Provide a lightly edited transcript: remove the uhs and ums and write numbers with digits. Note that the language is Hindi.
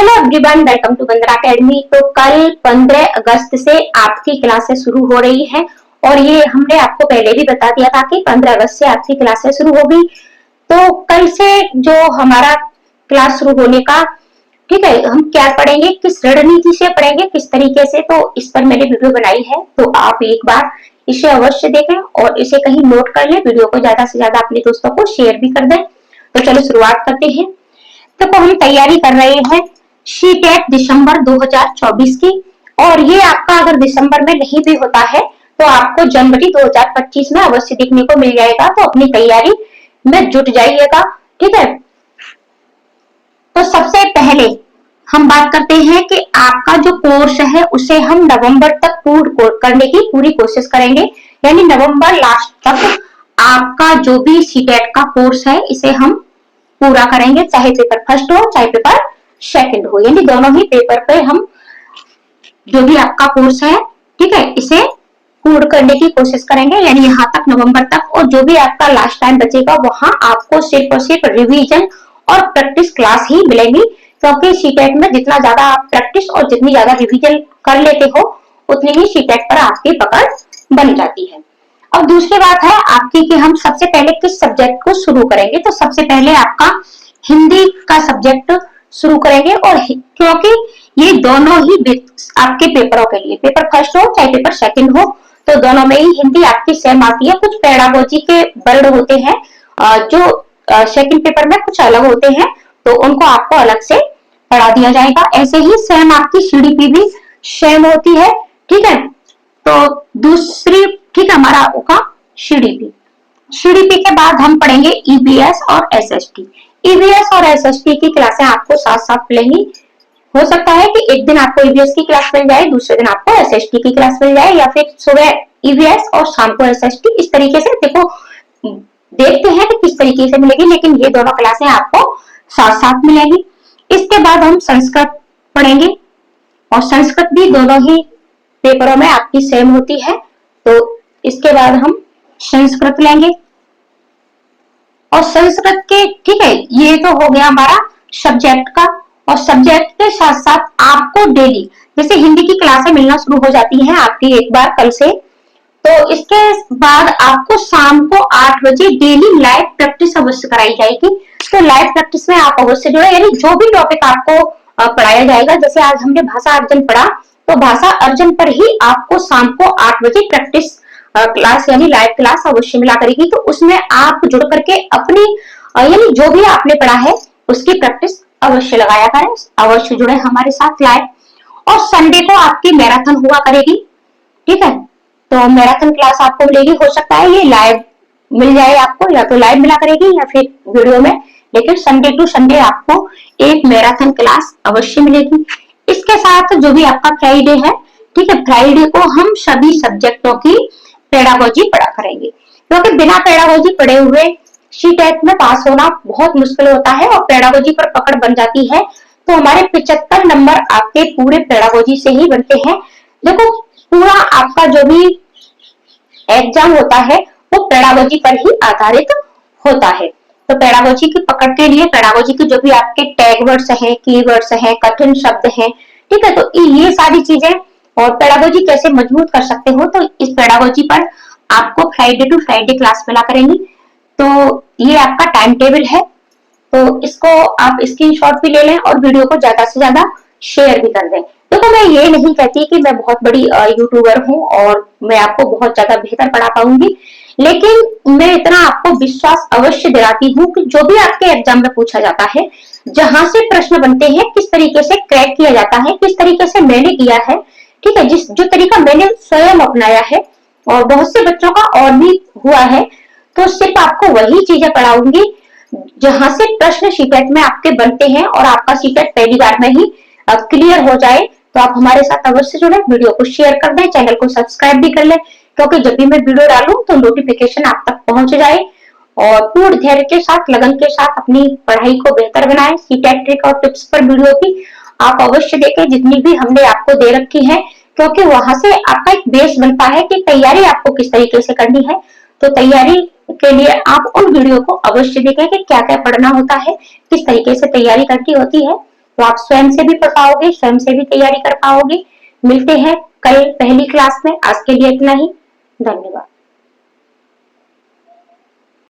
Hello everyone, welcome to Vandana academy. तो कल 15 अगस्त से आपकी क्लासेस शुरू हो रही है और ये हमने आपको पहले भी बता दिया था कि 15 अगस्त से आपकी क्लासेस शुरू होगी। तो कल से जो हमारा क्लास शुरू होने का, ठीक है, हम क्या पढ़ेंगे, किस रणनीति से पढ़ेंगे, किस तरीके से, तो इस पर मैंने वीडियो बनाई है। तो आप एक बार इसे अवश्य देखें और इसे कहीं नोट कर लें। वीडियो को ज्यादा से ज्यादा अपने दोस्तों को शेयर भी कर दें। तो चलो शुरुआत करते हैं। तो हम तैयारी कर रहे हैं सी-टेट दिसंबर 2024 की, और ये आपका अगर दिसंबर में नहीं भी होता है तो आपको जनवरी 2025 में अवश्य देखने को मिल जाएगा। तो अपनी तैयारी में जुट जाइएगा, ठीक है। तो सबसे पहले हम बात करते हैं कि आपका जो कोर्स है उसे हम नवंबर तक पूर्ण करने की पूरी कोशिश करेंगे, यानी नवंबर लास्ट तक आपका जो भी सी-टेट का कोर्स है इसे हम पूरा करेंगे, चाहे पेपर फर्स्ट हो चाहे पेपर सेकंड हो, यानी दोनों ही पेपर पे हम जो भी आपका कोर्स है, ठीक है, इसे पूर्ण करने की कोशिश करेंगे, यानी यहाँ तक नवंबर तक। और जो भी आपका लास्ट टाइम बचेगा वहां आपको सिर्फ और सिर्फ रिवीजन और प्रैक्टिस क्लास ही मिलेंगी, क्योंकि सी-टेट में जितना ज्यादा आप प्रैक्टिस और जितनी ज्यादा रिवीजन कर लेते हो उतनी ही सी-टेट पर आपकी पकड़ बन जाती है। अब दूसरी बात है आपकी कि हम सबसे पहले किस सब्जेक्ट को शुरू करेंगे। तो सबसे पहले आपका हिंदी का सब्जेक्ट शुरू करेंगे, और क्योंकि ये दोनों ही आपके पेपरों के लिए, पेपर फर्स्ट हो चाहे पेपर सेकंड हो, तो दोनों में ही हिंदी आपकी सेम आती है। कुछ पेडागोजी के वर्ड होते हैं जो सेकंड पेपर में कुछ अलग होते हैं, तो उनको आपको अलग से पढ़ा दिया जाएगा। ऐसे ही सेम आपकी सीडीपी भी सेम होती है, ठीक है। तो दूसरी, ठीक है, हमारा होगा सीडीपी। सीडीपी के बाद हम पढ़ेंगे ईबीएस और एसएसटी। ईबीएस और एसएसटी की क्लासें आपको साथ साथ मिलेंगी। हो सकता है कि एक दिन आपको ईबीएस की क्लास मिल जाए, दूसरे दिन आपको एसएसटी की क्लास मिल जाए, या फिर सुबह ईबीएस और शाम को एसएसटी। इस तरीके से देखो, देखते हैं कि किस तरीके से मिलेगी, लेकिन ये दोनों क्लासें आपको साथ साथ मिलेंगी। इसके बाद हम संस्कृत पढ़ेंगे, और संस्कृत भी दोनों ही पेपरों में आपकी सेम होती है। तो इसके बाद हम संस्कृत लेंगे, और संस्कृत के, ठीक है, ये तो हो गया हमारा सब्जेक्ट का। और सब्जेक्ट के साथ साथ आपको डेली, जैसे हिंदी की क्लासें मिलना शुरू हो जाती हैं आपकी एक बार कल से, तो इसके बाद आपको शाम को 8 बजे डेली लाइव प्रैक्टिस अवश्य कराई जाएगी। तो लाइव प्रैक्टिस में आप अवश्य जुड़े, यानी जो भी टॉपिक आपको पढ़ाया जाएगा, जैसे आज हमने भाषा अर्जन पढ़ा, तो भाषा अर्जन पर ही आपको शाम को 8 बजे प्रैक्टिस क्लास यानी लाइव क्लास अवश्य मिला करेगी। तो उसमें आप जुड़ करके अपनी यानी जो भी आपने पढ़ा है उसकी प्रैक्टिस अवश्य लगाया करें, अवश्य जुड़े हमारे साथ लाइव। और संडे को आपकी मैराथन हुआ करेगी, ठीक है। तो मैराथन क्लास आपको मिलेगी, हो सकता है ये लाइव मिल जाए आपको, या तो लाइव मिला करेगी या फिर वीडियो में, लेकिन संडे टू संडे आपको एक मैराथन क्लास अवश्य मिलेगी। इसके साथ जो भी आपका फ्राइडे है, ठीक है, फ्राइडे को हम सभी सब्जेक्टों की पेडागोजी पढ़ा करेंगे, क्योंकि बिना पेडागोजी पढ़े हुए सी-टेट में पास होना बहुत मुश्किल होता है, और पेडागोजी पर पकड़ बन जाती है। तो हमारे 75 नंबर आपके पूरे पेडागोजी से ही बनते हैं। देखो, पूरा आपका जो भी एग्जाम होता है वो पेडागोजी पर ही आधारित होता है। तो पेडागोजी की पकड़ के लिए, पेडागोजी के जो भी आपके टैग वर्ड्स हैं, कीवर्ड्स हैं, कठिन शब्द हैं, ठीक है, तो ये सारी चीजें, और पेडागोजी कैसे मजबूत कर सकते हो, तो इस पेडागोजी पर आपको फ्राइडे टू फ्राइडे क्लास मिला करेंगी। तो ये आपका टाइम टेबल है, तो इसको आप स्क्रीनशॉट भी ले लें और वीडियो को ज्यादा से ज्यादा शेयर भी कर दें। देखो, मैं ये नहीं कहती कि मैं बहुत बड़ी यूट्यूबर हूँ और मैं आपको बहुत ज्यादा बेहतर पढ़ा पाऊंगी, लेकिन मैं इतना आपको विश्वास अवश्य दिलाती हूँ कि जो भी आपके एग्जाम में पूछा जाता है, जहां से प्रश्न बनते हैं, किस तरीके से क्रैक किया जाता है, किस तरीके से मैंने किया है, ठीक है, जो तरीका मैंने स्वयं अपनाया है और बहुत से बच्चों का और भी हुआ है, तो सिर्फ आपको वही चीजें पढ़ाऊंगी जहां से प्रश्न सी-टेट में आपके बनते हैं, और आपका सी-टेट पहली बार में ही क्लियर हो जाए। तो आप हमारे साथ अवश्य जुड़े, वीडियो को शेयर कर दें, चैनल को सब्सक्राइब भी कर लें, क्योंकि जब भी मैं वीडियो डालूं तो नोटिफिकेशन आप तक पहुंच जाए। और पूर्ण धैर्य के साथ, लगन के साथ अपनी पढ़ाई को बेहतर बनाएं। सी-टेट ट्रिक और टिप्स पर वीडियो भी आप अवश्य देखें, जितनी भी हमने आपको दे रखी है, क्योंकि वहां से आपका एक बेस बनता है कि तैयारी आपको किस तरीके से करनी है। तो तैयारी के लिए आप उन वीडियो को अवश्य देखें कि क्या क्या पढ़ना होता है, किस तरीके से तैयारी करनी होती है। तो आप स्वयं से भी पढ़ पाओगे, स्वयं से भी तैयारी कर पाओगे। मिलते हैं कल पहली क्लास में। आज के लिए इतना ही। धन्यवाद।